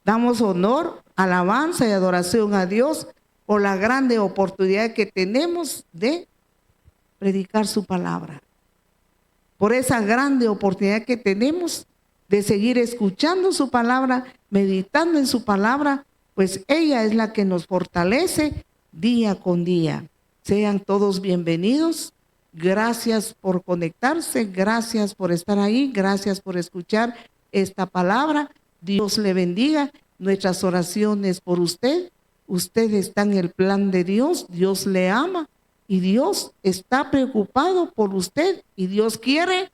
Damos honor, alabanza y adoración a Dios por la grande oportunidad que tenemos de predicar su palabra. Por esa grande oportunidad que tenemos de seguir escuchando su palabra, meditando en su palabra, pues ella es la que nos fortalece día con día. Sean todos bienvenidos. Gracias por conectarse, gracias por estar ahí, gracias por escuchar esta palabra. Dios le bendiga. Nuestras oraciones por usted. Usted está en el plan de Dios, Dios le ama y Dios está preocupado por usted y Dios quiere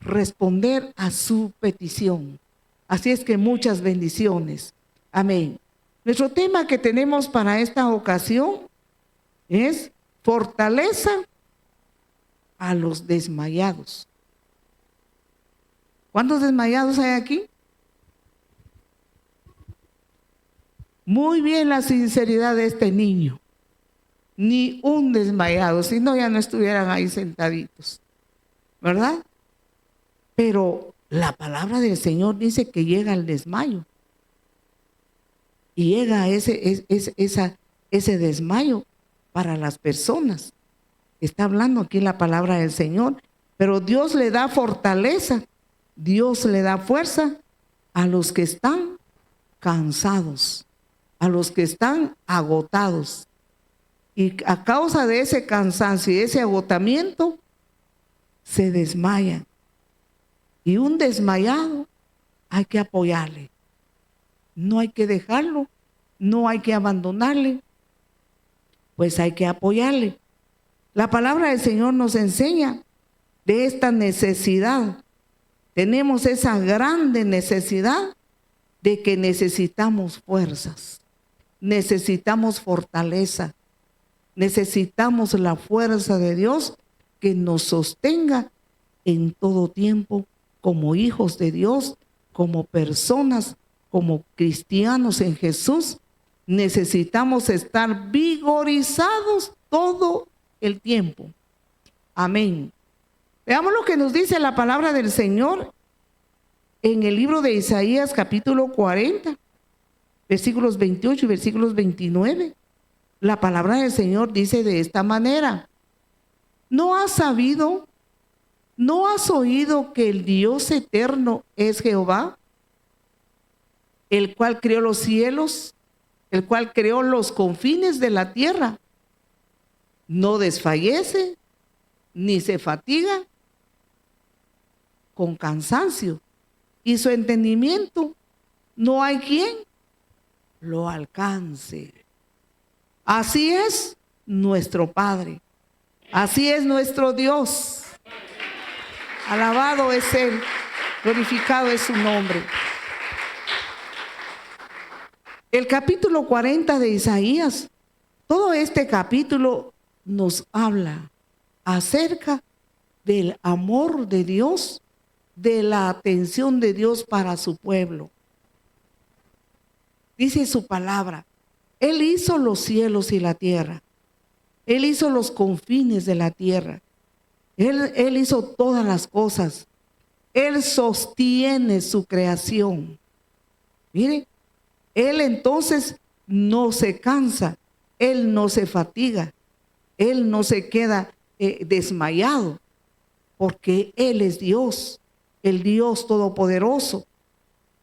responder a su petición. Así es que muchas bendiciones. Amén. Nuestro tema que tenemos para esta ocasión es fortaleza a los desmayados. ¿Cuántos desmayados hay aquí? Muy bien la sinceridad de este niño. Ni un desmayado, si no ya no estuvieran ahí sentaditos, ¿verdad? Pero la palabra del Señor dice que llega el desmayo. Y llega ese desmayo para las personas. Está hablando aquí la palabra del Señor. Pero Dios le da fortaleza, Dios le da fuerza a los que están cansados, a los que están agotados. Y a causa de ese cansancio y ese agotamiento, se desmayan. Y un desmayado hay que apoyarle. No hay que dejarlo, no hay que abandonarle, pues hay que apoyarle. La palabra del Señor nos enseña de esta necesidad. Tenemos esa grande necesidad de que necesitamos fuerzas, necesitamos fortaleza, necesitamos la fuerza de Dios que nos sostenga en todo tiempo como hijos de Dios, como personas, como cristianos en Jesús. Necesitamos estar vigorizados todo el tiempo. Amén. Veamos lo que nos dice la palabra del Señor en el libro de Isaías capítulo 40, versículos 28 y versículos 29. La palabra del Señor dice de esta manera: ¿no has sabido, no has oído que el Dios eterno es Jehová, el cual creó los cielos, el cual creó los confines de la tierra? No desfallece ni se fatiga con cansancio, y su entendimiento no hay quien lo alcance. Así es nuestro Padre, así es nuestro Dios. Alabado es Él, glorificado es su nombre. El capítulo 40 de Isaías, todo este capítulo nos habla acerca del amor de Dios, de la atención de Dios para su pueblo. Dice su palabra: Él hizo los cielos y la tierra. Él hizo los confines de la tierra. Él hizo todas las cosas. Él sostiene su creación. Mire, Él entonces no se cansa. Él no se fatiga. Él no se queda desmayado, porque Él es Dios, el Dios todopoderoso.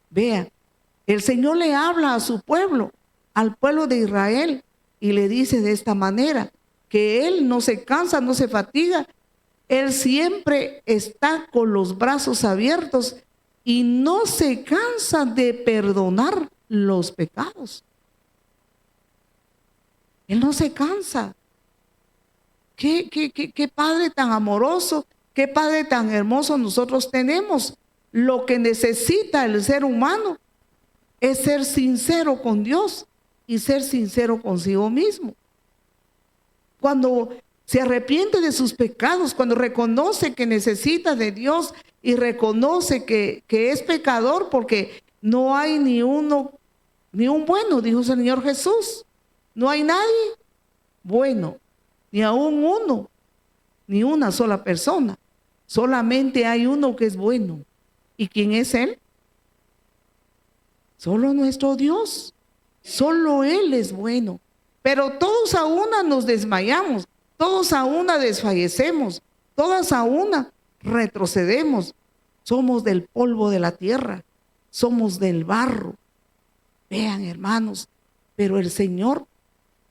Vea, el Señor le habla a su pueblo, al pueblo de Israel, y le dice de esta manera, que Él no se cansa, no se fatiga. Él siempre está con los brazos abiertos y no se cansa de perdonar los pecados. Él no se cansa. Qué Padre tan amoroso, qué Padre tan hermoso nosotros tenemos. Lo que necesita el ser humano es ser sincero con Dios y ser sincero consigo mismo. Cuando se arrepiente de sus pecados, cuando reconoce que necesita de Dios y reconoce que es pecador, porque no hay ni un bueno, dijo el Señor Jesús. No hay nadie bueno, ni aún uno, ni una sola persona. Solamente hay uno que es bueno. ¿Y quién es Él? Solo nuestro Dios. Solo Él es bueno. Pero todos a una nos desmayamos, todos a una desfallecemos, todas a una retrocedemos. Somos del polvo de la tierra, somos del barro. Vean, hermanos, pero el Señor,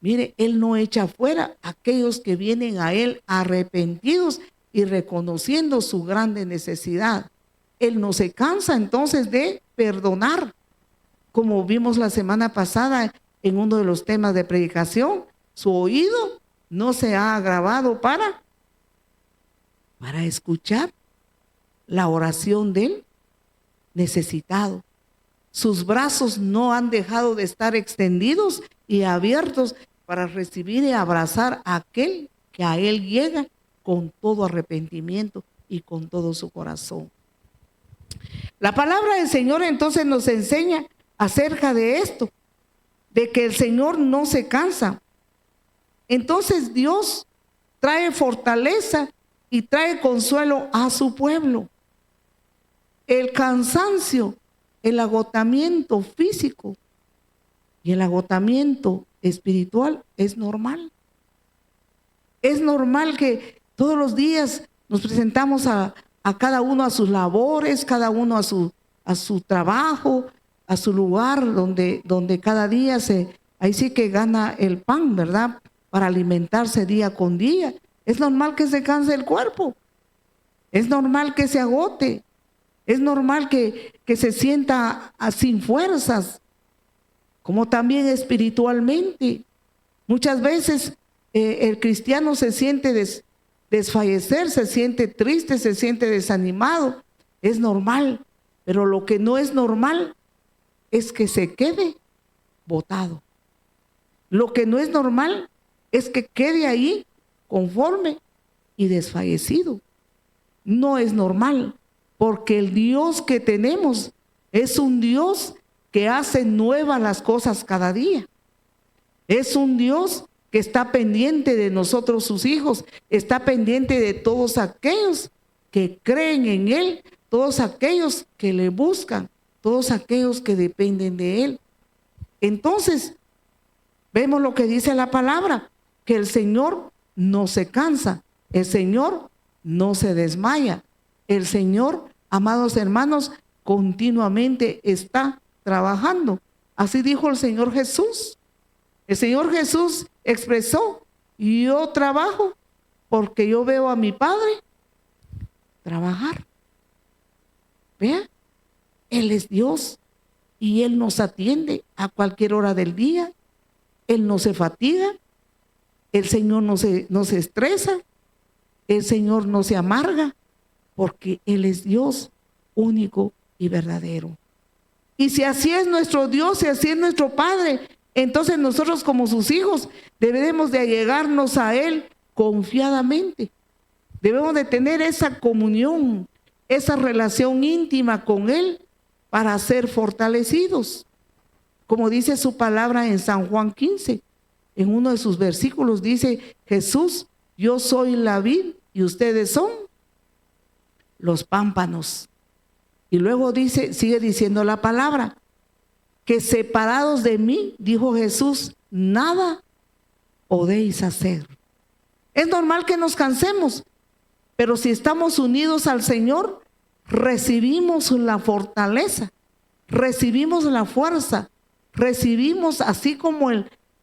mire, Él no echa fuera a aquellos que vienen a Él arrepentidos y reconociendo su grande necesidad. Él no se cansa entonces de perdonar. Como vimos la semana pasada en uno de los temas de predicación, su oído no se ha agravado para escuchar la oración del necesitado. Sus brazos no han dejado de estar extendidos y abiertos para recibir y abrazar a aquel que a Él llega con todo arrepentimiento y con todo su corazón. La palabra del Señor entonces nos enseña acerca de esto, de que el Señor no se cansa. Entonces Dios trae fortaleza y trae consuelo a su pueblo. El cansancio, el agotamiento físico y el agotamiento espiritual es normal. Es normal que todos los días nos presentamos a cada uno a sus labores, cada uno a su trabajo, a su lugar donde cada día ahí sí que gana el pan, ¿verdad? Para alimentarse día con día. Es normal que se canse el cuerpo. Es normal que se agote. Es normal que se sienta sin fuerzas, como también espiritualmente. Muchas veces el cristiano se siente desfallecer, se siente triste, se siente desanimado. Es normal, pero lo que no es normal es que se quede botado. Lo que no es normal es que quede ahí conforme y desfallecido. No es normal, porque el Dios que tenemos es un Dios que hace nuevas las cosas cada día. Es un Dios que está pendiente de nosotros, sus hijos, está pendiente de todos aquellos que creen en Él, todos aquellos que le buscan, todos aquellos que dependen de Él. Entonces, vemos lo que dice la palabra, que el Señor no se cansa, el Señor no se desmaya. El Señor, amados hermanos, continuamente está trabajando. Así dijo el Señor Jesús. El Señor Jesús expresó: yo trabajo porque yo veo a mi Padre trabajar. Vea, Él es Dios y Él nos atiende a cualquier hora del día. Él no se fatiga, el Señor no se estresa, el Señor no se amarga, porque Él es Dios único y verdadero. Y si así es nuestro Dios, si así es nuestro Padre, entonces nosotros como sus hijos debemos de allegarnos a Él confiadamente. Debemos de tener esa comunión, esa relación íntima con Él para ser fortalecidos. Como dice su palabra en San Juan 15, en uno de sus versículos dice: Jesús, yo soy la vid y ustedes son los pámpanos. Y luego dice, sigue diciendo la palabra, que separados de mí, dijo Jesús, nada podéis hacer. Es normal que nos cansemos, pero si estamos unidos al Señor, recibimos la fortaleza, recibimos la fuerza, recibimos, así como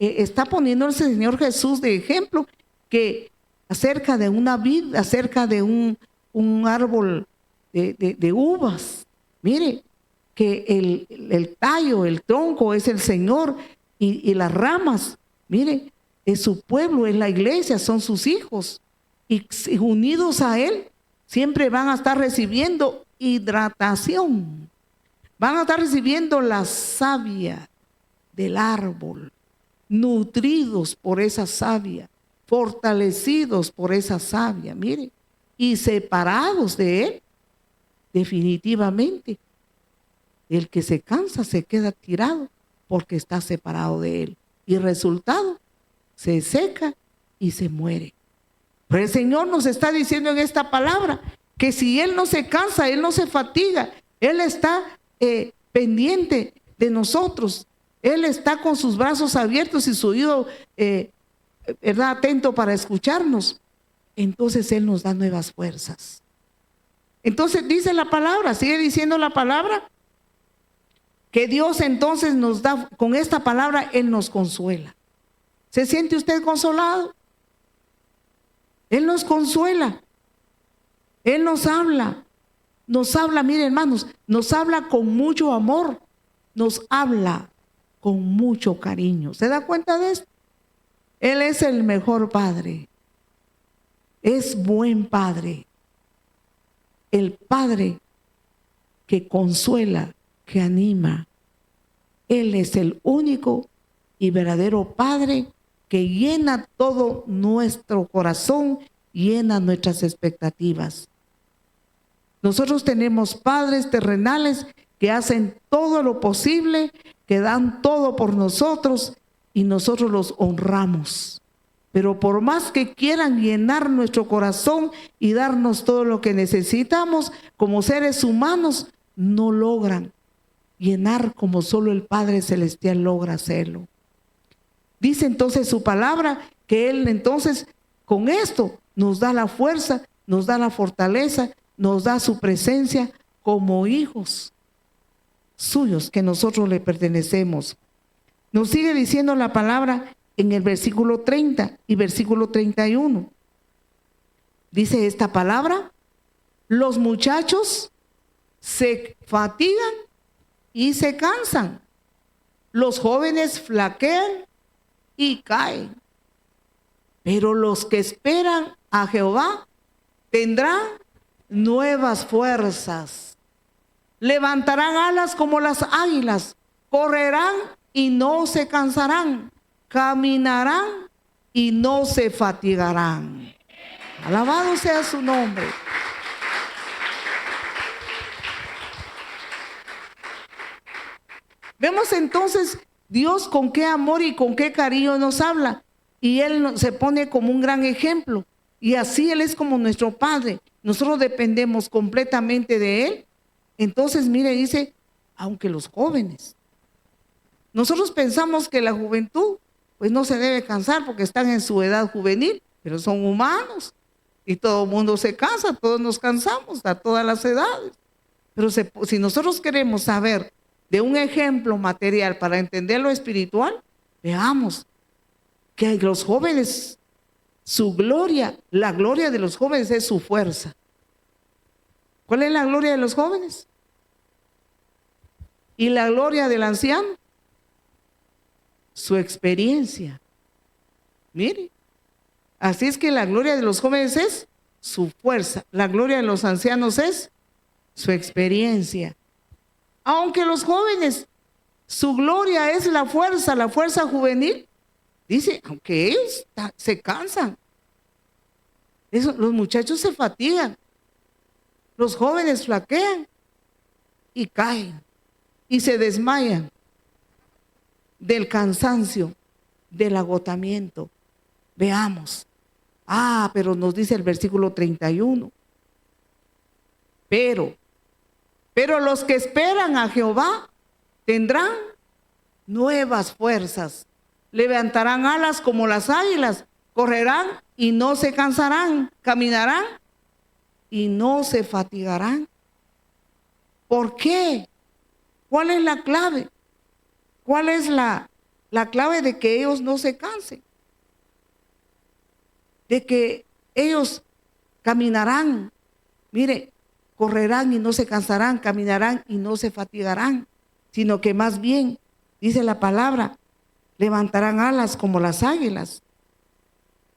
está poniendo el Señor Jesús de ejemplo, que acerca de una vid, acerca de un árbol de uvas, mire, que el tallo, el tronco es el Señor y las ramas, mire, es su pueblo, es la iglesia, son sus hijos, y unidos a Él siempre van a estar recibiendo hidratación, van a estar recibiendo la savia del árbol, nutridos por esa savia, fortalecidos por esa savia, mire, y separados de Él, definitivamente. El que se cansa se queda tirado porque está separado de Él. Y resultado, se seca y se muere. Pero el Señor nos está diciendo en esta palabra que si Él no se cansa, Él no se fatiga, Él está pendiente de nosotros. Él está con sus brazos abiertos y su oído ¿verdad?, atento para escucharnos. Entonces Él nos da nuevas fuerzas. Entonces dice la palabra, sigue diciendo la palabra, que Dios entonces nos da, con esta palabra Él nos consuela. ¿Se siente usted consolado? Él nos consuela. Él nos habla, miren hermanos, nos habla con mucho amor, nos habla con mucho cariño. ¿Se da cuenta de esto? Él es el mejor padre, es buen padre, el padre que consuela, que anima. Él es el único y verdadero padre que llena todo nuestro corazón, llena nuestras expectativas. Nosotros tenemos padres terrenales que hacen todo lo posible, que dan todo por nosotros y nosotros los honramos. Pero por más que quieran llenar nuestro corazón y darnos todo lo que necesitamos como seres humanos, no logran llenar como solo el Padre Celestial logra hacerlo. Dice entonces su palabra que Él entonces con esto nos da la fuerza, nos da la fortaleza, nos da su presencia como hijos suyos que nosotros le pertenecemos. Nos sigue diciendo la palabra en el versículo 30 y versículo 31. Dice esta palabra: los muchachos se fatigan y se cansan, los jóvenes flaquean y caen, pero los que esperan a Jehová tendrán nuevas fuerzas, levantarán alas como las águilas, correrán y no se cansarán, caminarán y no se fatigarán. Alabado sea su nombre. Vemos entonces Dios con qué amor y con qué cariño nos habla, y Él se pone como un gran ejemplo, y así Él es como nuestro Padre. Nosotros dependemos completamente de Él. Entonces mire, dice, aunque los jóvenes, nosotros pensamos que la juventud pues no se debe cansar porque están en su edad juvenil, pero son humanos y todo el mundo se cansa, todos nos cansamos a todas las edades. Pero si nosotros queremos saber de un ejemplo material para entender lo espiritual, veamos que los jóvenes, su gloria, la gloria de los jóvenes es su fuerza. ¿Cuál es la gloria de los jóvenes? ¿Y la gloria del anciano? Su experiencia. Mire, así es que la gloria de los jóvenes es su fuerza, la gloria de los ancianos es su experiencia. Aunque los jóvenes, su gloria es la fuerza juvenil, dice, aunque ellos se cansan, los muchachos se fatigan, los jóvenes flaquean y caen y se desmayan del cansancio, del agotamiento. Veamos. Pero nos dice el versículo 31. Pero los que esperan a Jehová tendrán nuevas fuerzas, levantarán alas como las águilas, correrán y no se cansarán, caminarán y no se fatigarán. ¿Por qué? ¿Cuál es la clave? ¿Cuál es la clave de que ellos no se cansen? De que ellos caminarán, mire, correrán y no se cansarán, caminarán y no se fatigarán, sino que más bien, dice la palabra, levantarán alas como las águilas.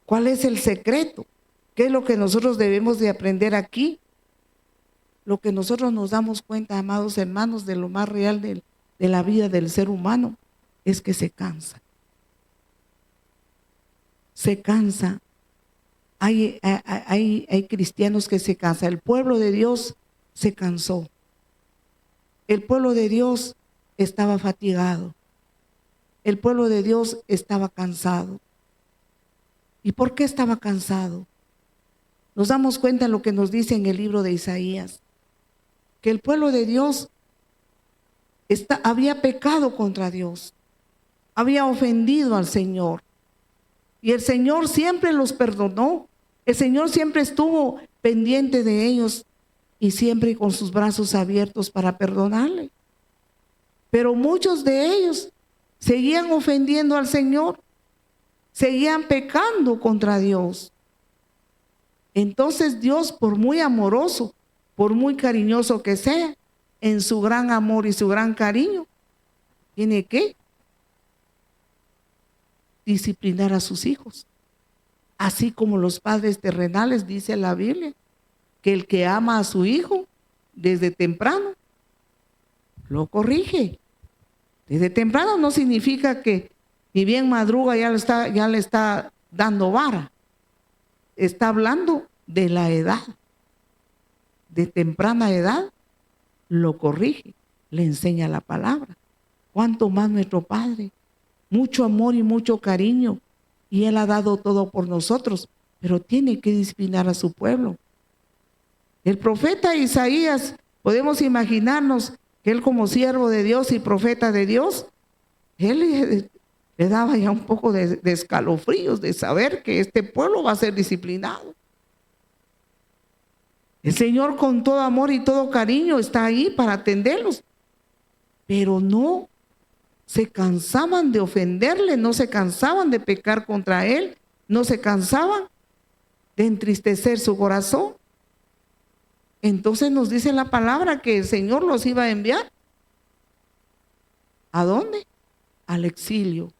¿Cuál es el secreto? ¿Qué es lo que nosotros debemos de aprender aquí? Lo que nosotros nos damos cuenta, amados hermanos, de lo más real de la vida del ser humano, es que se cansa. Se cansa. Hay cristianos que se cansan. El pueblo de Dios se cansó. El pueblo de Dios estaba fatigado. El pueblo de Dios estaba cansado. ¿Y por qué estaba cansado? Nos damos cuenta de lo que nos dice en el libro de Isaías, que el pueblo de Dios había pecado contra Dios, había ofendido al Señor. Y el Señor siempre los perdonó. El Señor siempre estuvo pendiente de ellos y siempre con sus brazos abiertos para perdonarle. Pero muchos de ellos seguían ofendiendo al Señor, seguían pecando contra Dios. Entonces Dios, por muy amoroso, por muy cariñoso que sea, en su gran amor y su gran cariño, tiene que disciplinar a sus hijos. Así como los padres terrenales, dice la Biblia, que el que ama a su hijo desde temprano lo corrige. Desde temprano no significa que ni bien madruga ya le está dando vara. Está hablando de la edad. De temprana edad lo corrige, le enseña la palabra. Cuánto más nuestro Padre, mucho amor y mucho cariño, y Él ha dado todo por nosotros, pero tiene que disciplinar a su pueblo. El profeta Isaías, podemos imaginarnos que él, como siervo de Dios y profeta de Dios, él le daba ya un poco de escalofríos de saber que este pueblo va a ser disciplinado. El Señor, con todo amor y todo cariño, está ahí para atenderlos, pero no se cansaban de ofenderle, no se cansaban de pecar contra Él, no se cansaban de entristecer su corazón. Entonces nos dice la palabra que el Señor los iba a enviar. ¿A dónde? Al exilio.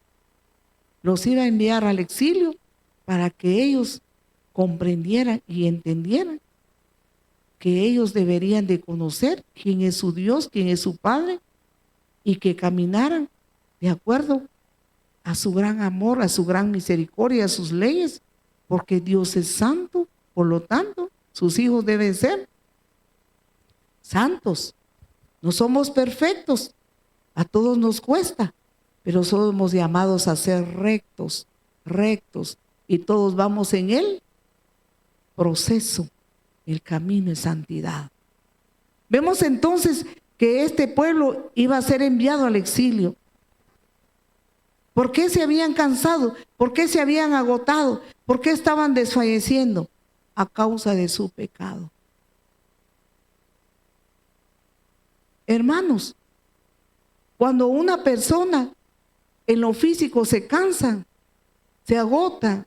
Los iba a enviar al exilio para que ellos comprendieran y entendieran que ellos deberían de conocer quién es su Dios, quién es su Padre, y que caminaran de acuerdo a su gran amor, a su gran misericordia, a sus leyes, porque Dios es santo, por lo tanto, sus hijos deben ser santos. No somos perfectos, a todos nos cuesta, pero somos llamados a ser rectos, y todos vamos en el proceso, el camino de santidad. Vemos entonces que este pueblo iba a ser enviado al exilio. ¿Por qué se habían cansado? ¿Por qué se habían agotado? ¿Por qué estaban desfalleciendo? A causa de su pecado. Hermanos, cuando una persona en lo físico se cansa, se agota,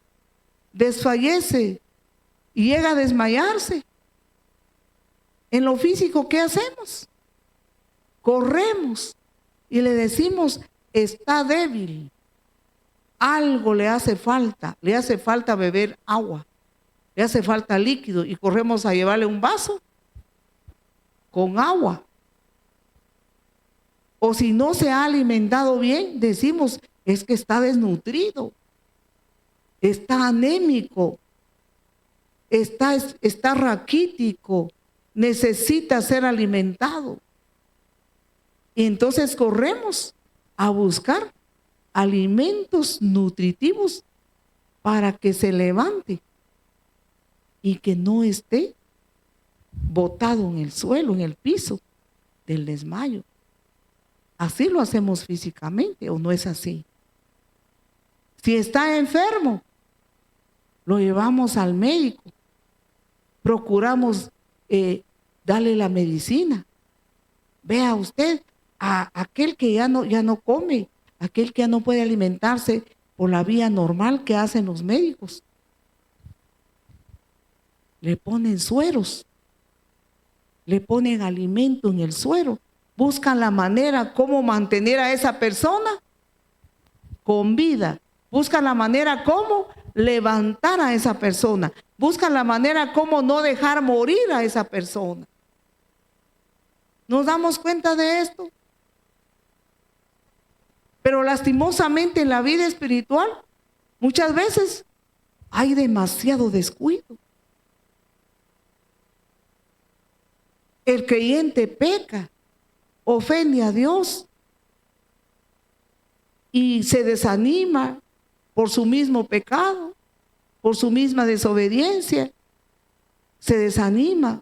desfallece y llega a desmayarse, en lo físico, ¿qué hacemos? Corremos y le decimos, está débil, algo le hace falta beber agua, le hace falta líquido, y corremos a llevarle un vaso con agua. O si no se ha alimentado bien, decimos, es que está desnutrido, está anémico, está raquítico, necesita ser alimentado. Y entonces corremos a buscar alimentos nutritivos para que se levante y que no esté botado en el suelo, en el piso del desmayo. Así lo hacemos físicamente, ¿o no es así? Si está enfermo, lo llevamos al médico, procuramos darle la medicina. Vea usted, a aquel que ya no come, aquel que ya no puede alimentarse por la vía normal que hacen los médicos, le ponen sueros, le ponen alimento en el suero, buscan la manera cómo mantener a esa persona con vida, buscan la manera cómo levantar a esa persona, buscan la manera cómo no dejar morir a esa persona. ¿Nos damos cuenta de esto? Pero lastimosamente en la vida espiritual, muchas veces hay demasiado descuido. El creyente peca, ofende a Dios y se desanima por su mismo pecado, por su misma desobediencia. Se desanima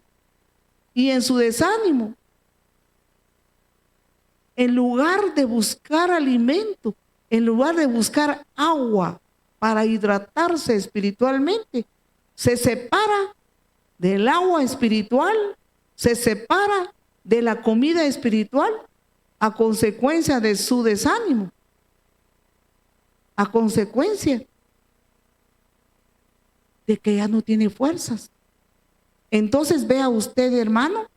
y en su desánimo en lugar de buscar alimento, en lugar de buscar agua para hidratarse espiritualmente, se separa del agua espiritual, se separa de la comida espiritual a consecuencia de su desánimo, a consecuencia de que ya no tiene fuerzas. Entonces vea usted, hermano,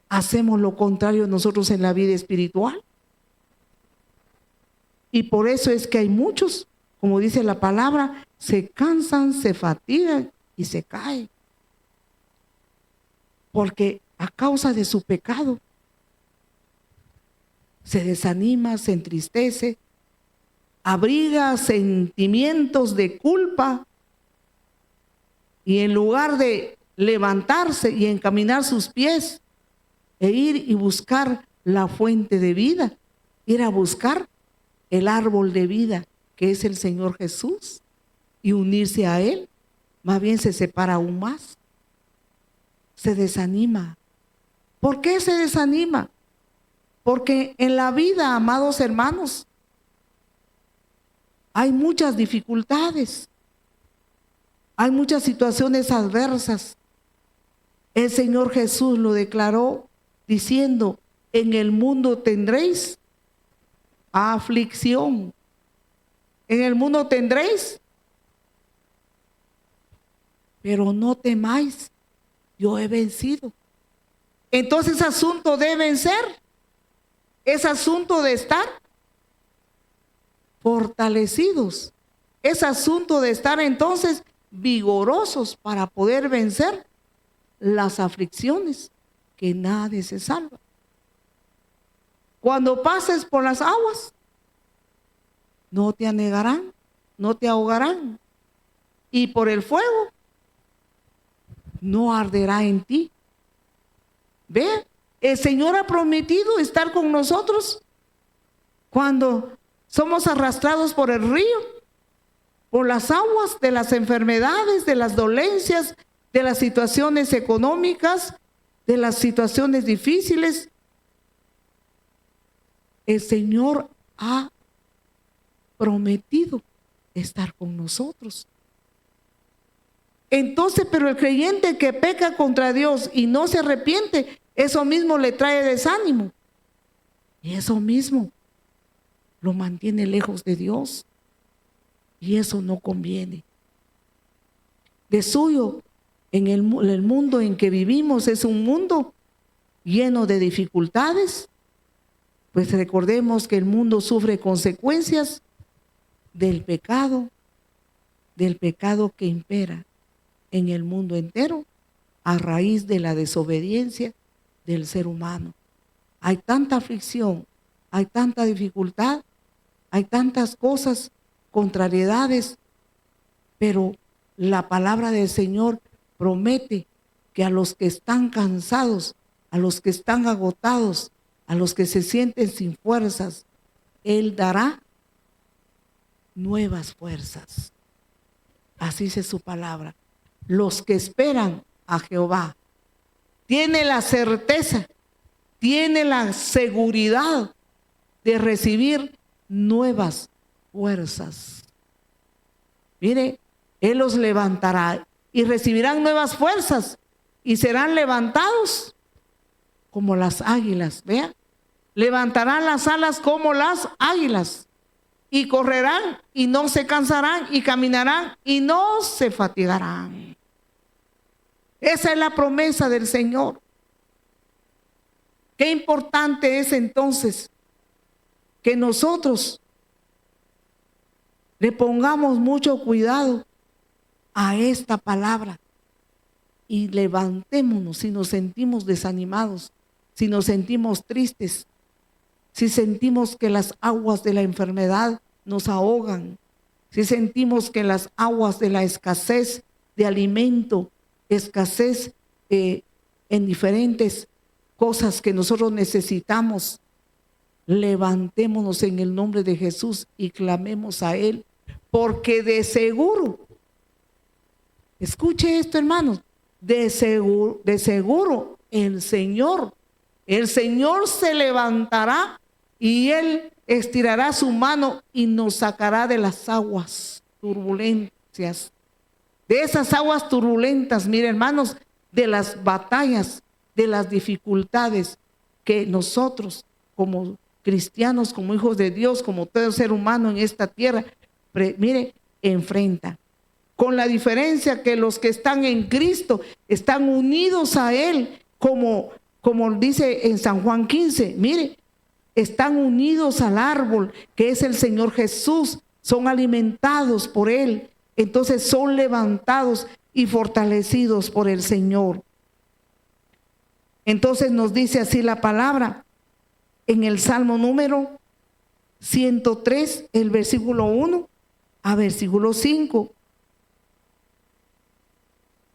hacemos lo contrario nosotros en la vida espiritual. Y por eso es que hay muchos, como dice la palabra, se cansan, se fatigan y se caen. Porque a causa de su pecado se desanima, se entristece, abriga sentimientos de culpa y en lugar de levantarse y encaminar sus pies e ir y buscar la fuente de vida, ir a buscar el árbol de vida que es el Señor Jesús y unirse a Él, más bien se separa aún más, se desanima. ¿Por qué se desanima? Porque en la vida, amados hermanos, hay muchas dificultades, hay muchas situaciones adversas. El Señor Jesús lo declaró diciendo, en el mundo tendréis aflicción. En el mundo tendréis, pero no temáis, yo he vencido. Entonces es asunto de vencer, es asunto de estar fortalecidos, es asunto de estar entonces vigorosos para poder vencer las aflicciones, que nadie se salva. Cuando pases por las aguas, no te anegarán, no te ahogarán, y por el fuego no arderá en ti. Ve, el Señor ha prometido estar con nosotros cuando somos arrastrados por el río, por las aguas de las enfermedades, de las dolencias, de las situaciones económicas, de las situaciones difíciles. El Señor ha prometido estar con nosotros. Entonces, pero el creyente que peca contra Dios y no se arrepiente, eso mismo le trae desánimo. Y eso mismo lo mantiene lejos de Dios. Y eso no conviene. De suyo, en el mundo en que vivimos es un mundo lleno de dificultades. Pues recordemos que el mundo sufre consecuencias del pecado que impera en el mundo entero a raíz de la desobediencia del ser humano. Hay tanta aflicción, hay tanta dificultad, hay tantas cosas, contrariedades, pero la palabra del Señor promete que a los que están cansados, a los que están agotados, a los que se sienten sin fuerzas, Él dará nuevas fuerzas. Así dice su palabra. Los que esperan a Jehová tienen la certeza, tienen la seguridad de recibir nuevas fuerzas. Mire, Él los levantará y recibirán nuevas fuerzas y serán levantados como las águilas. Vean, levantarán las alas como las águilas y correrán y no se cansarán y caminarán y no se fatigarán. Esa es la promesa del Señor. Qué importante es entonces que nosotros le pongamos mucho cuidado a esta palabra y levantémonos si nos sentimos desanimados, si nos sentimos tristes, si sentimos que las aguas de la enfermedad nos ahogan, si sentimos que las aguas de la escasez de alimento, escasez en diferentes cosas que nosotros necesitamos, levantémonos en el nombre de Jesús y clamemos a Él, porque de seguro, escuche esto, hermanos, de seguro el Señor El Señor se levantará y Él estirará su mano y nos sacará de las aguas turbulencias. De esas aguas turbulentas, miren hermanos, de las batallas, de las dificultades que nosotros como cristianos, como hijos de Dios, como todo ser humano en esta tierra, mire, enfrenta. Con la diferencia que los que están en Cristo están unidos a Él, como dice en San Juan 15, mire, están unidos al árbol que es el Señor Jesús, son alimentados por Él, entonces son levantados y fortalecidos por el Señor. Entonces nos dice así la palabra en el Salmo número 103, el versículo 1 a versículo 5.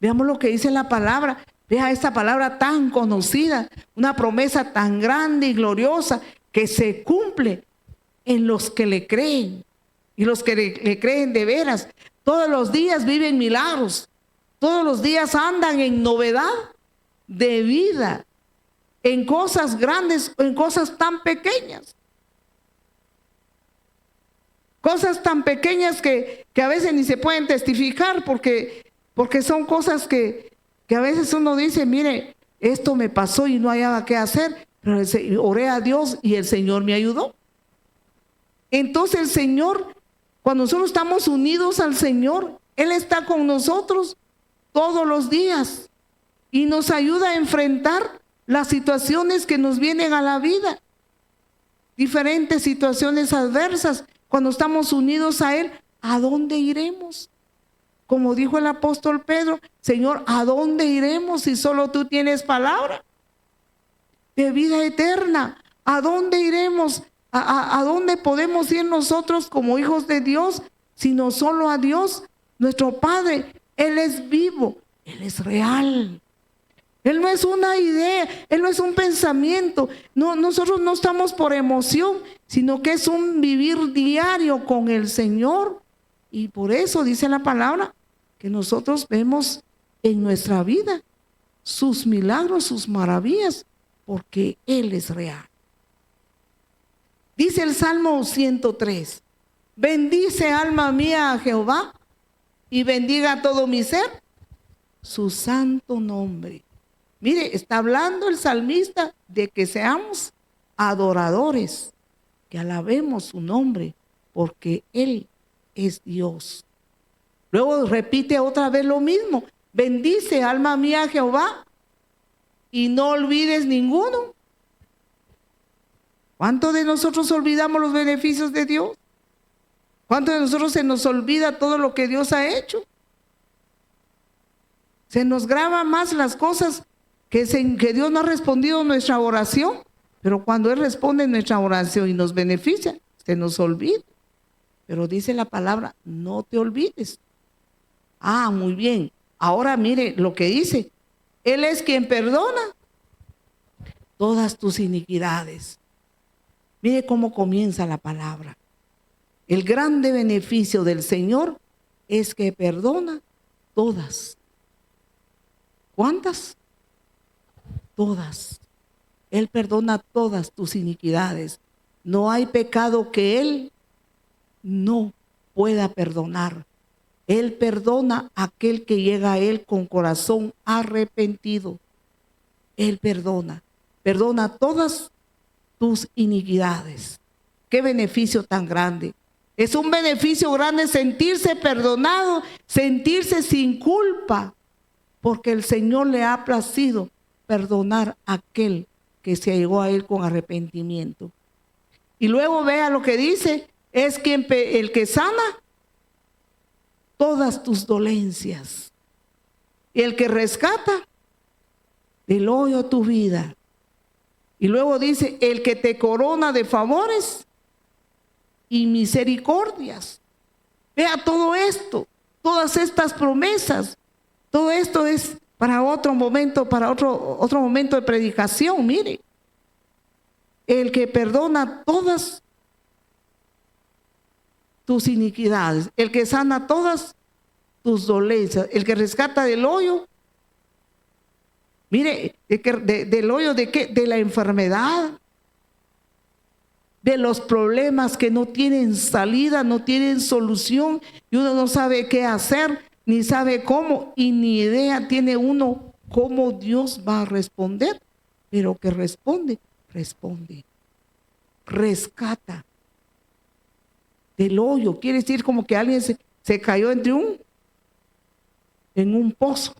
Veamos lo que dice la palabra. Vea esta palabra tan conocida, una promesa tan grande y gloriosa que se cumple en los que le creen. Y los que le creen de veras, todos los días viven milagros. Todos los días andan en novedad de vida, en cosas grandes o en cosas tan pequeñas. Cosas tan pequeñas que a veces ni se pueden testificar porque son cosas que a veces uno dice, mire, esto me pasó y no hallaba qué hacer, pero oré a Dios y el Señor me ayudó. Entonces el Señor, cuando nosotros estamos unidos al Señor, Él está con nosotros todos los días y nos ayuda a enfrentar las situaciones que nos vienen a la vida, diferentes situaciones adversas. Cuando estamos unidos a Él, ¿a dónde iremos? Como dijo el apóstol Pedro, Señor, ¿a dónde iremos si solo tú tienes palabra de vida eterna? ¿A dónde iremos? ¿A dónde podemos ir nosotros como hijos de Dios? Sino solo a Dios, nuestro Padre. Él es vivo, Él es real. Él no es una idea, Él no es un pensamiento. No, nosotros no estamos por emoción, sino que es un vivir diario con el Señor. Y por eso dice la palabra que nosotros vemos en nuestra vida sus milagros, sus maravillas, porque Él es real. Dice el Salmo 103, bendice alma mía a Jehová y bendiga todo mi ser su santo nombre. Mire, está hablando el salmista de que seamos adoradores, que alabemos su nombre, porque Él es Dios. Luego repite otra vez lo mismo, bendice alma mía a Jehová y no olvides ninguno. ¿Cuántos de nosotros olvidamos los beneficios de Dios? ¿Cuántos de nosotros se nos olvida todo lo que Dios ha hecho? Se nos graba más las cosas que Dios no ha respondido a nuestra oración, pero cuando Él responde nuestra oración y nos beneficia, se nos olvida. Pero dice la palabra, no te olvides. Ah, muy bien. Ahora mire lo que dice. Él es quien perdona todas tus iniquidades. Mire cómo comienza la palabra. El grande beneficio del Señor es que perdona todas. ¿Cuántas? Todas. Él perdona todas tus iniquidades. No hay pecado que Él no pueda perdonar. Él perdona a aquel que llega a Él con corazón arrepentido. Él perdona todas tus iniquidades. Qué beneficio tan grande. Es un beneficio grande sentirse perdonado, sentirse sin culpa, porque el Señor le ha placido perdonar a aquel que se llegó a Él con arrepentimiento. Y luego vea lo que dice, es quien el que sana todas tus dolencias y el que rescata del hoyo tu vida. Y luego dice, el que te corona de favores y misericordias. Vea todo esto, todas estas promesas, todo esto es para otro momento, para otro momento de predicación. Mire, el que perdona todas tus iniquidades, el que sana todas tus dolencias, el que rescata del hoyo Mire, del hoyo de qué, de la enfermedad, de los problemas que no tienen salida, no tienen solución, y uno no sabe qué hacer, ni sabe cómo, y ni idea tiene uno cómo Dios va a responder, pero que responde, rescata del hoyo. Quiere decir como que alguien se cayó en un pozo.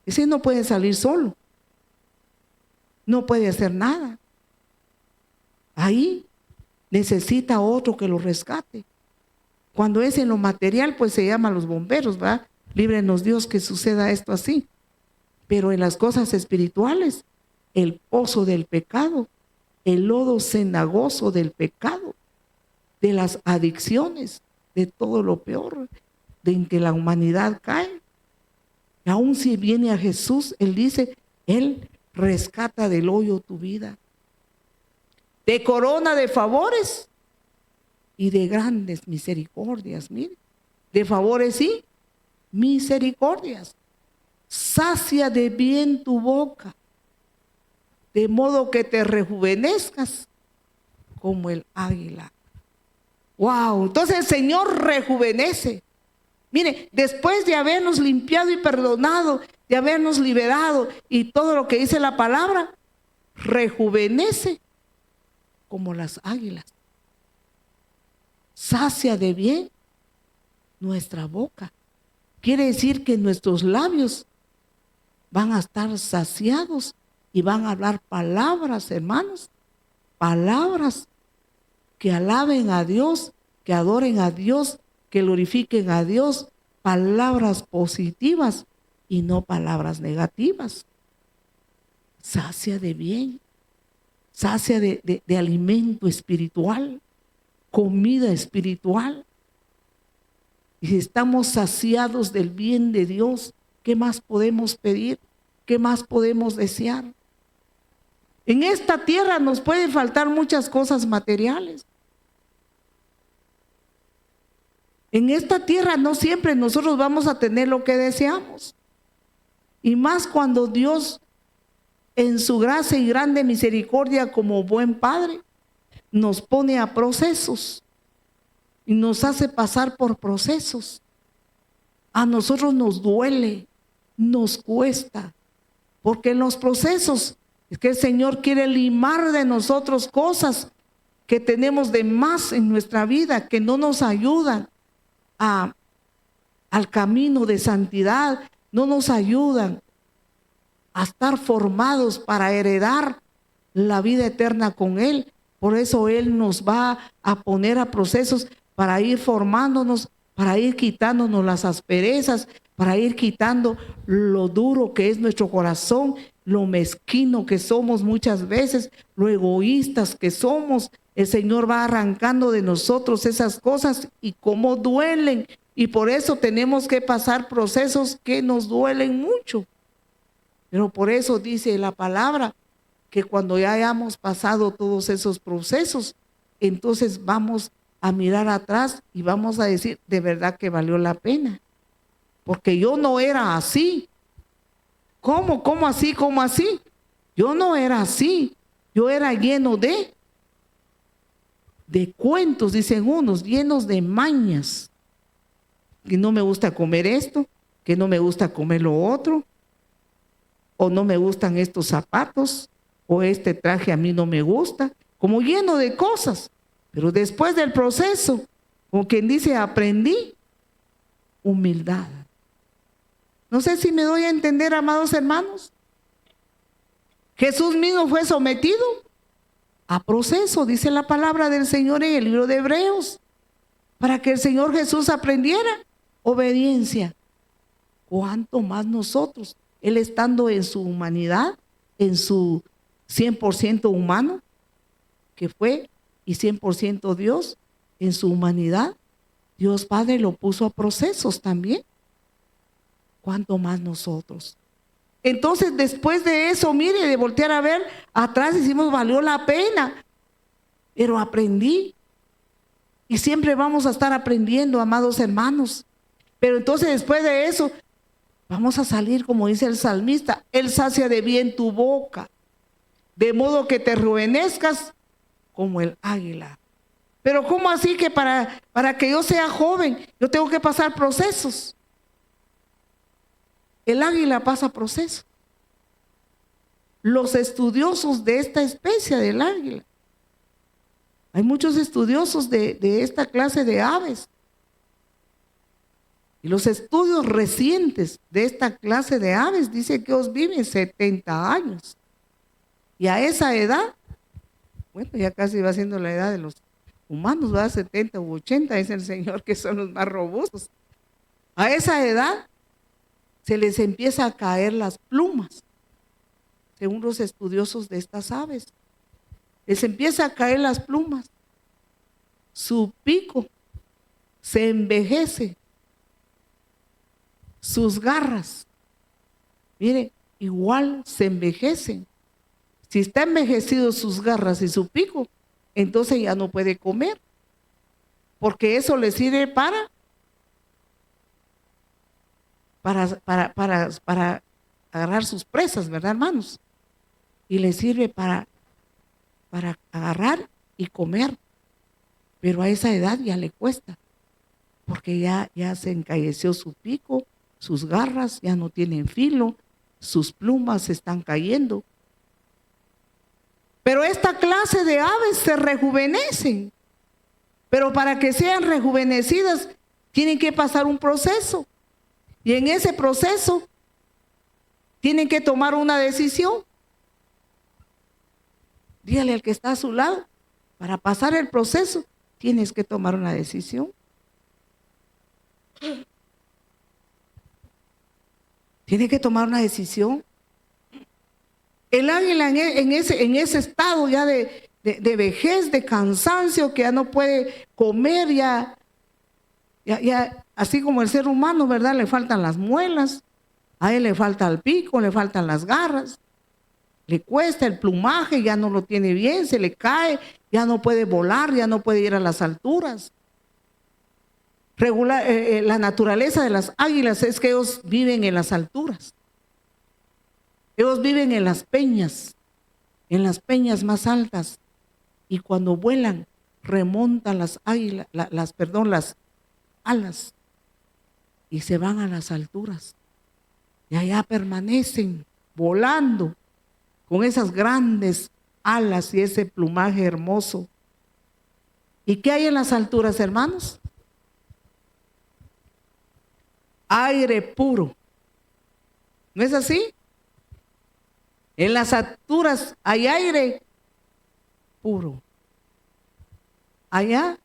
Ese no puede salir solo, no puede hacer nada. Ahí necesita otro que lo rescate. Cuando es en lo material, pues se llama los bomberos, ¿verdad? Líbrenos Dios que suceda esto así. Pero en las cosas espirituales, el pozo del pecado, el lodo cenagoso del pecado, de las adicciones, de todo lo peor, de en que la humanidad cae. Y aún si viene a Jesús, Él dice, Él rescata del hoyo tu vida. Te corona de favores y de grandes misericordias, mire, de favores y misericordias. Sacia de bien tu boca, de modo que te rejuvenezcas como el águila. Wow, entonces el Señor rejuvenece. Mire, después de habernos limpiado y perdonado, de habernos liberado y todo lo que dice la palabra, rejuvenece como las águilas. Sacia de bien nuestra boca. Quiere decir que nuestros labios van a estar saciados y van a hablar palabras, hermanos, palabras que alaben a Dios, que adoren a Dios, que glorifiquen a Dios, palabras positivas y no palabras negativas. Sacia de bien, sacia de alimento espiritual, comida espiritual. Y si estamos saciados del bien de Dios, ¿qué más podemos pedir? ¿Qué más podemos desear? En esta tierra nos pueden faltar muchas cosas materiales. En esta tierra no siempre nosotros vamos a tener lo que deseamos. Y más cuando Dios, en su gracia y grande misericordia como buen Padre, nos pone a procesos y nos hace pasar por procesos. A nosotros nos duele, nos cuesta, porque en los procesos es que el Señor quiere limar de nosotros cosas que tenemos de más en nuestra vida, que no nos ayudan al camino de santidad, no nos ayudan a estar formados para heredar la vida eterna con Él. Por eso Él nos va a poner a procesos para ir formándonos, para ir quitándonos las asperezas, para ir quitando lo duro que es nuestro corazón, lo mezquino que somos muchas veces, lo egoístas que somos. El Señor va arrancando de nosotros esas cosas y cómo duelen. Y por eso tenemos que pasar procesos que nos duelen mucho. Pero por eso dice la palabra que cuando ya hayamos pasado todos esos procesos, entonces vamos a mirar atrás y vamos a decir, de verdad que valió la pena. Porque yo no era así. ¿Cómo? ¿Cómo así? ¿Cómo así? Yo no era así. Yo era lleno de cuentos, dicen unos, llenos de mañas. Que no me gusta comer esto, que no me gusta comer lo otro, o no me gustan estos zapatos, o este traje a mí no me gusta, como lleno de cosas. Pero después del proceso, como quien dice, aprendí humildad. No sé si me doy a entender, amados hermanos. Jesús mismo fue sometido a proceso, dice la palabra del Señor en el libro de Hebreos, para que el Señor Jesús aprendiera obediencia. ¿Cuánto más nosotros? Él estando en su humanidad, en su 100% humano, que fue, y 100% Dios, en su humanidad, Dios Padre lo puso a procesos también. ¿Cuánto más nosotros? Entonces, después de eso, mire, de voltear a ver atrás, decimos, valió la pena, pero aprendí. Y siempre vamos a estar aprendiendo, amados hermanos. Pero entonces, después de eso, Vamos a salir, como dice el salmista, Él sacia de bien tu boca, de modo que te rejuvenezcas como el águila. Pero ¿cómo así que para que yo sea joven, yo tengo que pasar procesos? El águila pasa procesos. Los estudiosos de esta especie del águila, hay muchos estudiosos de esta clase de aves. Y los estudios recientes de esta clase de aves dicen que ellos viven 70 años. Y a esa edad, bueno, ya casi va siendo la edad de los humanos, va a 70 u 80, dice el Señor, que son los más robustos. A esa edad se les empieza a caer las plumas, según los estudiosos de estas aves. Les empieza a caer las plumas. Su pico se envejece. Sus garras, mire, igual se envejecen. Si está envejecido sus garras y su pico, entonces ya no puede comer, porque eso le sirve para agarrar sus presas, ¿verdad, hermanos? Y le sirve para agarrar y comer, pero a esa edad ya le cuesta, porque ya se encalleció su pico, sus garras ya no tienen filo, sus plumas se están cayendo. Pero esta clase de aves se rejuvenecen. Pero para que sean rejuvenecidas, tienen que pasar un proceso. Y en ese proceso, tienen que tomar una decisión. Dígale al que está a su lado, para pasar el proceso, tienes que tomar una decisión. Tiene que tomar una decisión. El águila en ese estado ya de vejez, de cansancio, que ya no puede comer, ya así como el ser humano, ¿verdad? Le faltan las muelas, a él le falta el pico, le faltan las garras, le cuesta el plumaje, ya no lo tiene bien, se le cae, ya no puede volar, ya no puede ir a las alturas. La naturaleza de las águilas es que ellos viven en las alturas. Ellos viven en las peñas más altas. Y cuando vuelan, remontan las águilas, las alas y se van a las alturas. Y allá permanecen volando con esas grandes alas y ese plumaje hermoso. ¿Y qué hay en las alturas, hermanos? Aire puro. ¿No es así? En las alturas hay aire puro. Allá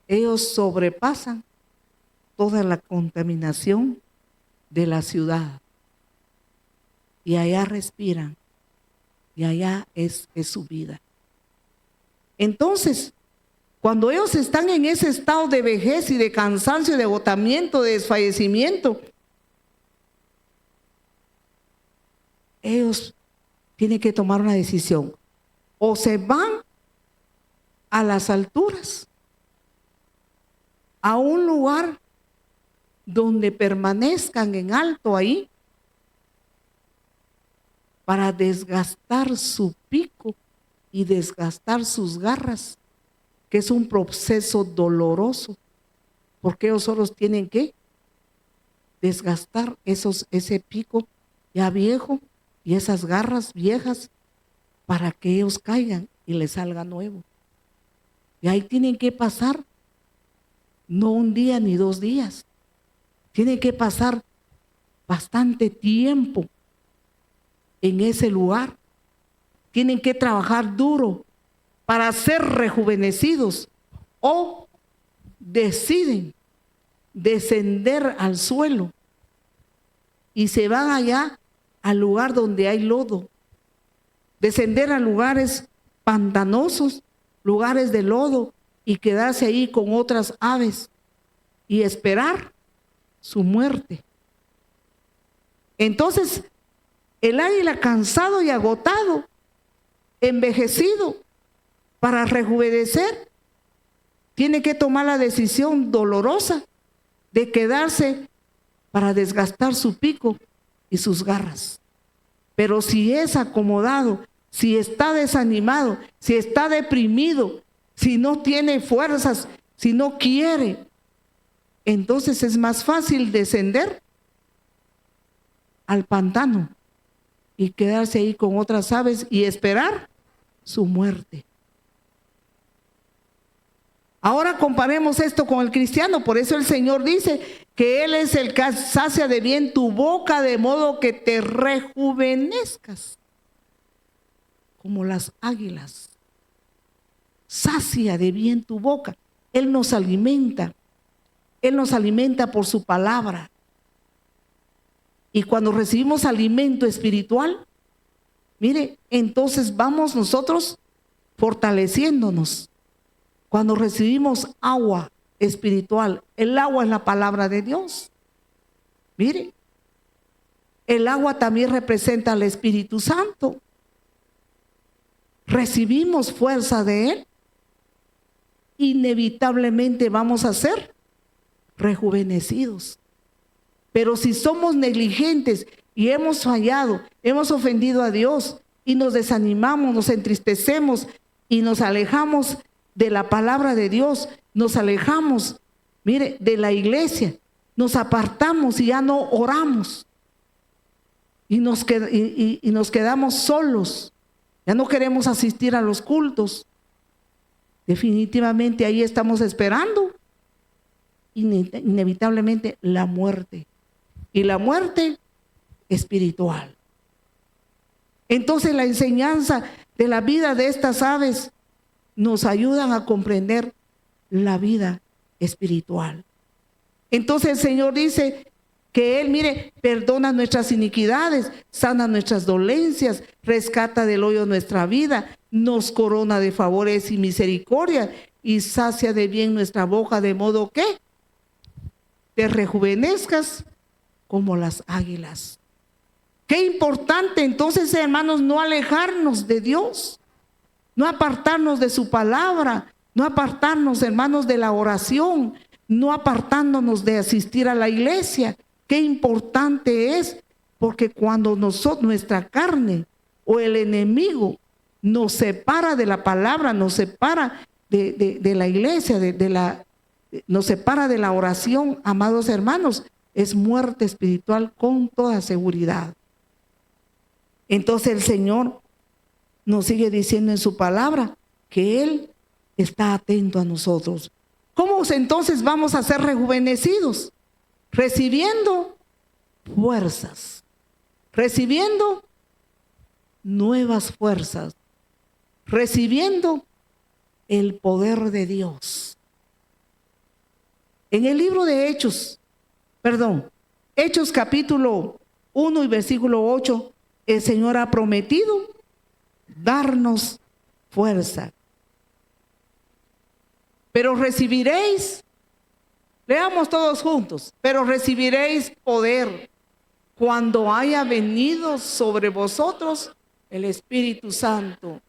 ellos sobrepasan toda la contaminación de la ciudad. Y allá respiran. Y allá es su vida. Entonces, cuando ellos están en ese estado de vejez y de cansancio, de agotamiento, de desfallecimiento, ellos tienen que tomar una decisión. O se van a las alturas, a un lugar donde permanezcan en alto ahí, para desgastar su pico y desgastar sus garras, que es un proceso doloroso, porque ellos solos tienen que desgastar ese pico ya viejo y esas garras viejas para que ellos caigan y les salga nuevo. Y ahí tienen que pasar no un día ni 2 días, tienen que pasar bastante tiempo en ese lugar. Tienen que trabajar duro para ser rejuvenecidos, o deciden descender al suelo y se van allá al lugar donde hay lodo, descender a lugares pantanosos, lugares de lodo, y quedarse ahí con otras aves y esperar su muerte. Entonces, el águila, cansado y agotado, envejecido, para rejuvenecer, tiene que tomar la decisión dolorosa de quedarse para desgastar su pico y sus garras. Pero si es acomodado, si está desanimado, si está deprimido, si no tiene fuerzas, si no quiere, entonces es más fácil descender al pantano y quedarse ahí con otras aves y esperar su muerte. Ahora comparemos esto con el cristiano. Por eso el Señor dice que Él es el que sacia de bien tu boca, de modo que te rejuvenezcas como las águilas. Sacia de bien tu boca. Él nos alimenta. Él nos alimenta por su palabra. Y cuando recibimos alimento espiritual, mire, entonces vamos nosotros fortaleciéndonos. Cuando recibimos agua espiritual, el agua es la palabra de Dios. Mire, el agua también representa al Espíritu Santo. Recibimos fuerza de Él, inevitablemente vamos a ser rejuvenecidos. Pero si somos negligentes y hemos fallado, hemos ofendido a Dios y nos desanimamos, nos entristecemos y nos alejamos de la palabra de Dios, nos alejamos, mire, de la iglesia, nos apartamos y ya no oramos y nos quedamos solos, ya no queremos asistir a los cultos. Definitivamente ahí estamos esperando inevitablemente la muerte, y la muerte espiritual. Entonces la enseñanza de la vida de estas aves nos ayudan a comprender la vida espiritual. Entonces el Señor dice que Él, mire, perdona nuestras iniquidades, sana nuestras dolencias, rescata del hoyo nuestra vida, nos corona de favores y misericordia y sacia de bien nuestra boca, de modo que te rejuvenezcas como las águilas. Qué importante entonces, hermanos, no alejarnos de Dios, no apartarnos de su palabra, no apartarnos, hermanos, de la oración, no apartándonos de asistir a la iglesia. Qué importante es, porque cuando nuestra carne o el enemigo nos separa de la palabra, nos separa de la iglesia, nos separa de la oración, amados hermanos, es muerte espiritual con toda seguridad. Entonces el Señor nos sigue diciendo en su palabra que Él está atento a nosotros. ¿Cómo entonces vamos a ser rejuvenecidos? Recibiendo fuerzas, recibiendo nuevas fuerzas, recibiendo el poder de Dios. En el libro de Hechos capítulo 1 y versículo 8, el Señor ha prometido darnos fuerza. Pero recibiréis, leamos todos juntos, pero recibiréis poder cuando haya venido sobre vosotros el Espíritu Santo.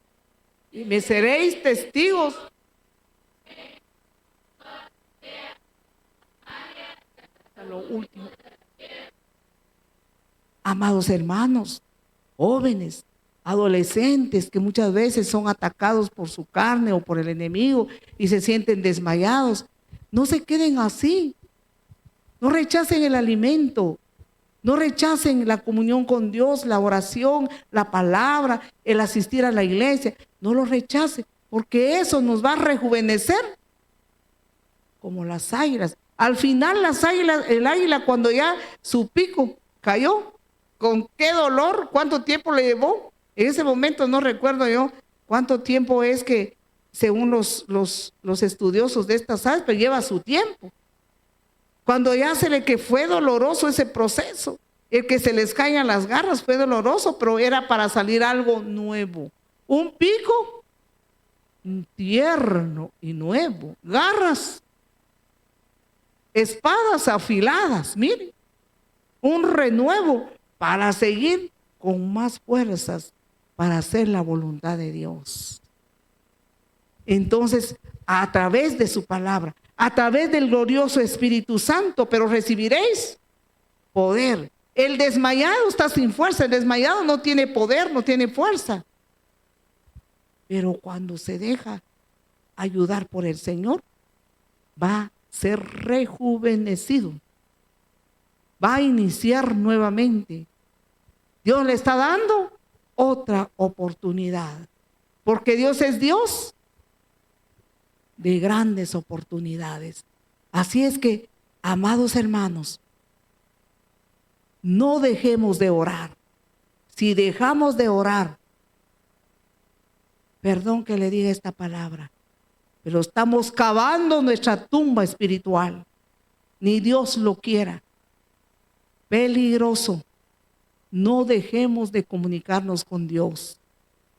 Y me seréis testigos. A lo último. Amados hermanos, jóvenes, adolescentes que muchas veces son atacados por su carne o por el enemigo y se sienten desmayados, no se queden así. No rechacen el alimento, no rechacen la comunión con Dios, la oración, la palabra, el asistir a la iglesia. No lo rechacen, porque eso nos va a rejuvenecer como las águilas. Al final las águilas, el águila cuando ya su pico cayó, ¿con qué dolor? ¿Cuánto tiempo le llevó? En ese momento no recuerdo yo cuánto tiempo es que, según los estudiosos de estas aves, pero lleva su tiempo. Cuando ya se le que fue doloroso ese proceso, el que se les caigan las garras fue doloroso, pero era para salir algo nuevo. Un pico tierno y nuevo, garras, espadas afiladas, mire, un renuevo para seguir con más fuerzas para hacer la voluntad de Dios. Entonces, a través de su palabra, a través del glorioso Espíritu Santo, pero recibiréis poder. El desmayado está sin fuerza, el desmayado no tiene poder, no tiene fuerza. Pero cuando se deja ayudar por el Señor, va a ser rejuvenecido. Va a iniciar nuevamente. Dios le está dando otra oportunidad. Porque Dios es Dios de grandes oportunidades. Así es que, amados hermanos, no dejemos de orar. Si dejamos de orar, perdón que le diga esta palabra, pero estamos cavando nuestra tumba espiritual. Ni Dios lo quiera. Peligroso. No dejemos de comunicarnos con Dios.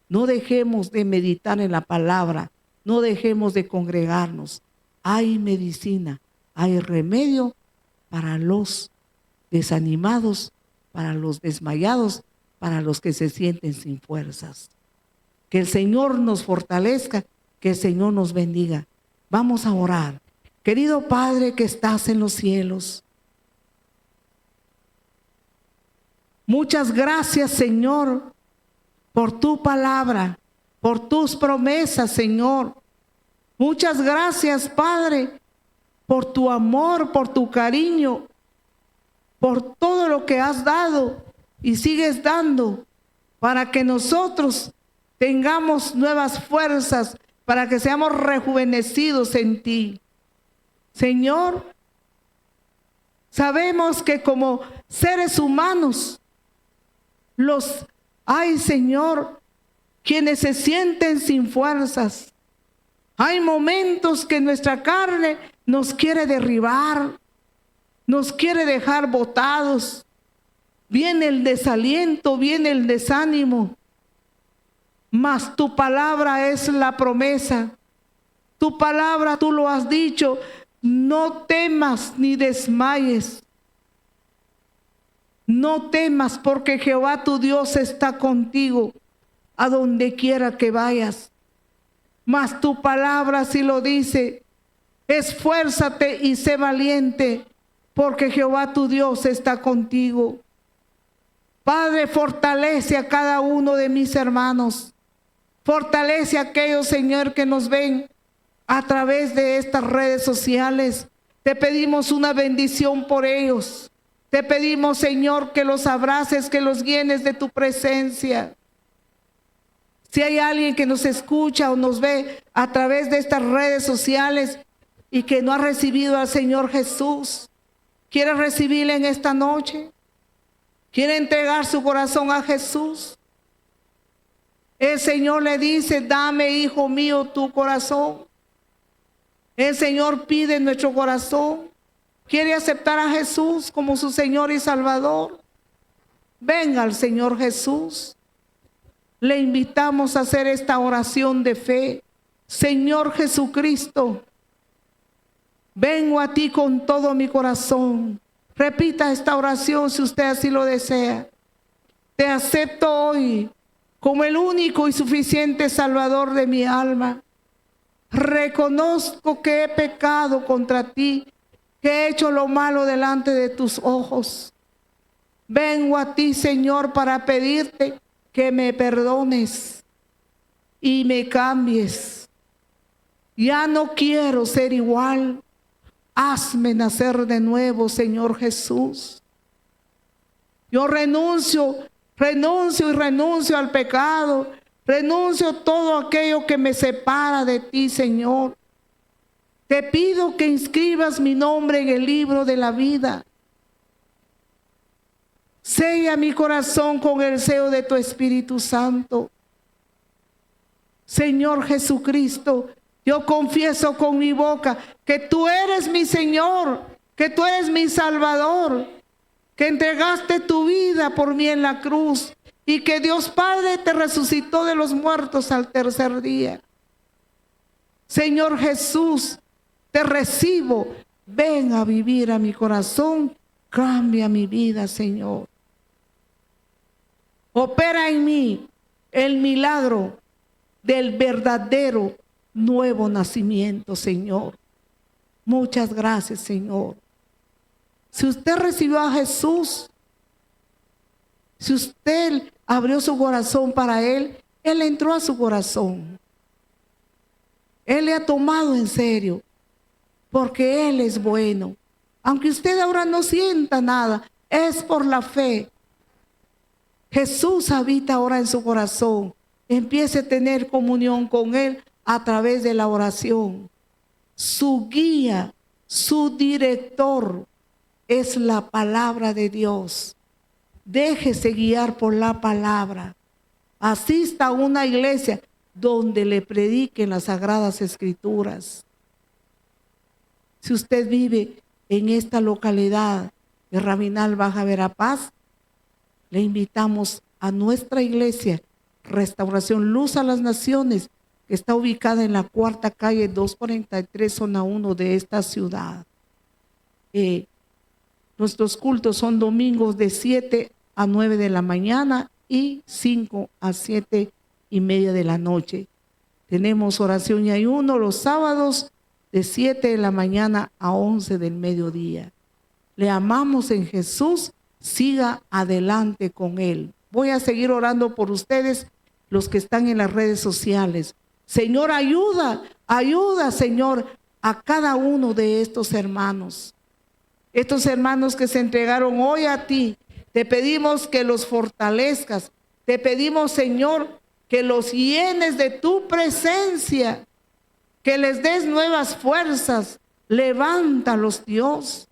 No dejemos de meditar en la palabra. No dejemos de congregarnos. Hay medicina, hay remedio para los desanimados, para los desmayados, para los que se sienten sin fuerzas. Que el Señor nos fortalezca, que el Señor nos bendiga. Vamos a orar. Querido Padre que estás en los cielos, muchas gracias, Señor, por tu palabra, por tus promesas, Señor. Muchas gracias, Padre, por tu amor, por tu cariño, por todo lo que has dado y sigues dando para que nosotros tengamos nuevas fuerzas, para que seamos rejuvenecidos en ti. Señor, sabemos que como seres humanos los hay, Señor, quienes se sienten sin fuerzas. Hay momentos que nuestra carne nos quiere derribar, nos quiere dejar botados. Viene el desaliento, viene el desánimo. Mas tu palabra es la promesa. Tu palabra, tú lo has dicho, no temas ni desmayes. No temas porque Jehová tu Dios está contigo a donde quiera que vayas. Mas tu palabra sí lo dice, esfuérzate y sé valiente porque Jehová tu Dios está contigo. Padre, fortalece a cada uno de mis hermanos. Fortalece a aquellos, Señor, que nos ven a través de estas redes sociales. Te pedimos una bendición por ellos. Te pedimos, Señor, que los abraces, que los llenes de tu presencia. Si hay alguien que nos escucha o nos ve a través de estas redes sociales y que no ha recibido al Señor Jesús, quiere recibirle en esta noche, quiere entregar su corazón a Jesús. El Señor le dice, dame, hijo mío, tu corazón. El Señor pide en nuestro corazón. Quiere aceptar a Jesús como su Señor y Salvador. Venga al Señor Jesús. Le invitamos a hacer esta oración de fe. Señor Jesucristo, vengo a ti con todo mi corazón. Repita esta oración si usted así lo desea. Te acepto hoy como el único y suficiente Salvador de mi alma. Reconozco que he pecado contra ti, que he hecho lo malo delante de tus ojos. Vengo a ti, Señor, para pedirte que me perdones y me cambies. Ya no quiero ser igual. Hazme nacer de nuevo, Señor Jesús. Yo renuncio al pecado. Renuncio a todo aquello que me separa de ti, Señor. Te pido que inscribas mi nombre en el libro de la vida. Sella mi corazón con el sello de tu Espíritu Santo. Señor Jesucristo, yo confieso con mi boca que tú eres mi Señor, que tú eres mi Salvador, que entregaste tu vida por mí en la cruz y que Dios Padre te resucitó de los muertos al tercer día. Señor Jesús, te recibo. Ven a vivir a mi corazón. Cambia mi vida, Señor. Opera en mí el milagro del verdadero nuevo nacimiento, Señor. Muchas gracias, Señor. Si usted recibió a Jesús, si usted abrió su corazón para Él, Él entró a su corazón. Él le ha tomado en serio, porque Él es bueno. Aunque usted ahora no sienta nada, es por la fe. Jesús habita ahora en su corazón. Empiece a tener comunión con Él a través de la oración. Su guía, su director es la palabra de Dios. Déjese guiar por la palabra. Asista a una iglesia donde le prediquen las sagradas escrituras. Si usted vive en esta localidad de Rabinal Baja Verapaz, le invitamos a nuestra iglesia Restauración Luz a las Naciones, que está ubicada en la 4ª calle 243, zona 1 de esta ciudad. Nuestros cultos son domingos de 7 a 9 de la mañana y 5 a 7:30 de la noche. Tenemos oración y ayuno los sábados de 7 de la mañana a 11 del mediodía. Le amamos en Jesús, siga adelante con Él. Voy a seguir orando por ustedes, los que están en las redes sociales. Señor, ayuda, Señor, a cada uno de estos hermanos que se entregaron hoy a ti. Te pedimos que los fortalezcas. Te pedimos, Señor, que los llenes de tu presencia, que les des nuevas fuerzas. Levántalos, Dios.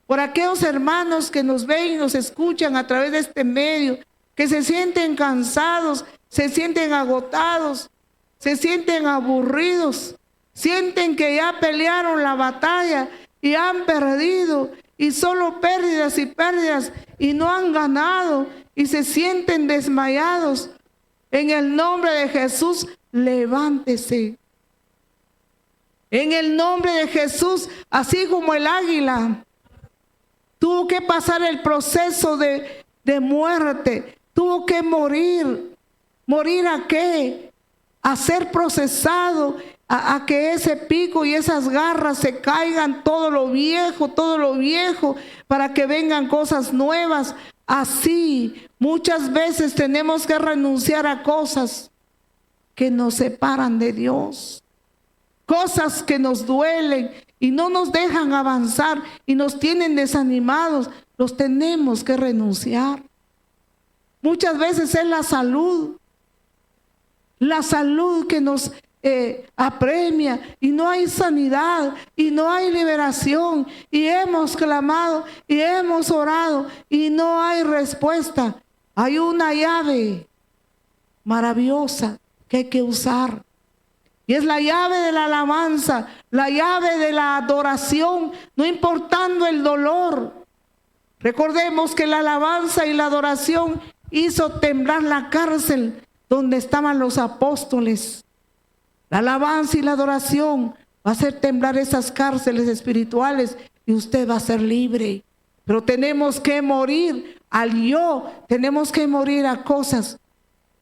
Por aquellos hermanos que nos ven y nos escuchan a través de este medio, que se sienten cansados, se sienten agotados, se sienten aburridos, sienten que ya pelearon la batalla y han perdido, y solo pérdidas y pérdidas, y no han ganado, y se sienten desmayados. En el nombre de Jesús, levántese. En el nombre de Jesús, así como el águila tuvo que pasar el proceso de muerte, tuvo que morir. ¿Morir a qué? A ser procesado, a que ese pico y esas garras se caigan, todo lo viejo, para que vengan cosas nuevas. Así, muchas veces tenemos que renunciar a cosas que nos separan de Dios, cosas que nos duelen y no nos dejan avanzar y nos tienen desanimados. Los tenemos que renunciar. Muchas veces es la salud que nos apremia, y no hay sanidad y no hay liberación, y hemos clamado y hemos orado y no hay respuesta. Hay una llave maravillosa que hay que usar, y es la llave de la alabanza, la llave de la adoración, no importando el dolor. Recordemos que la alabanza y la adoración hizo temblar la cárcel donde estaban los apóstoles. La alabanza y la adoración va a hacer temblar esas cárceles espirituales y usted va a ser libre. Pero tenemos que morir al yo, tenemos que morir a cosas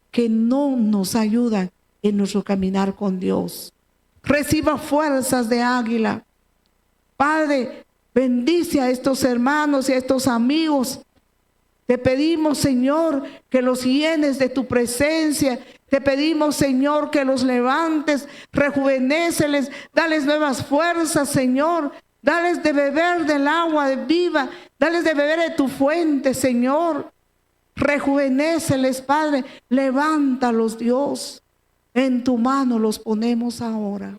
que no nos ayudan en nuestro caminar con Dios. Reciba fuerzas de águila. Padre, bendice a estos hermanos y a estos amigos. Te pedimos, Señor, que los llenes de tu presencia. Te pedimos, Señor, que los levantes, rejuvenéceles, dales nuevas fuerzas, Señor. Dales de beber del agua viva, dales de beber de tu fuente, Señor. Rejuvenéceles, Padre. Levántalos, Dios. En tu mano los ponemos ahora.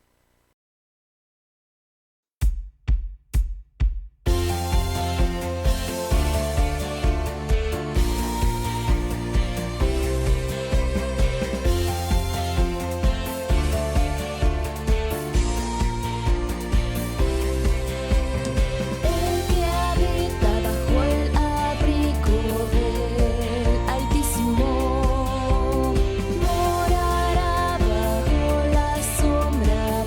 Morará bajo la sombra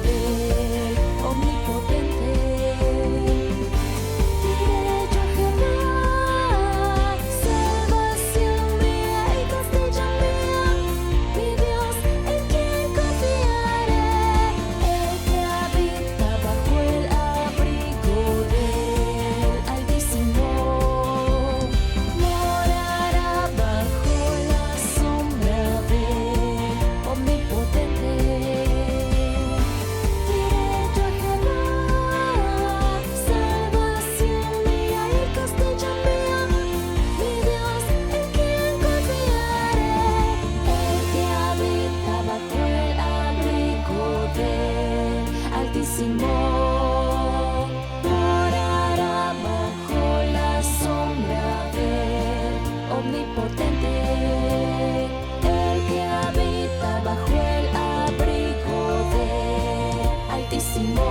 sin ti.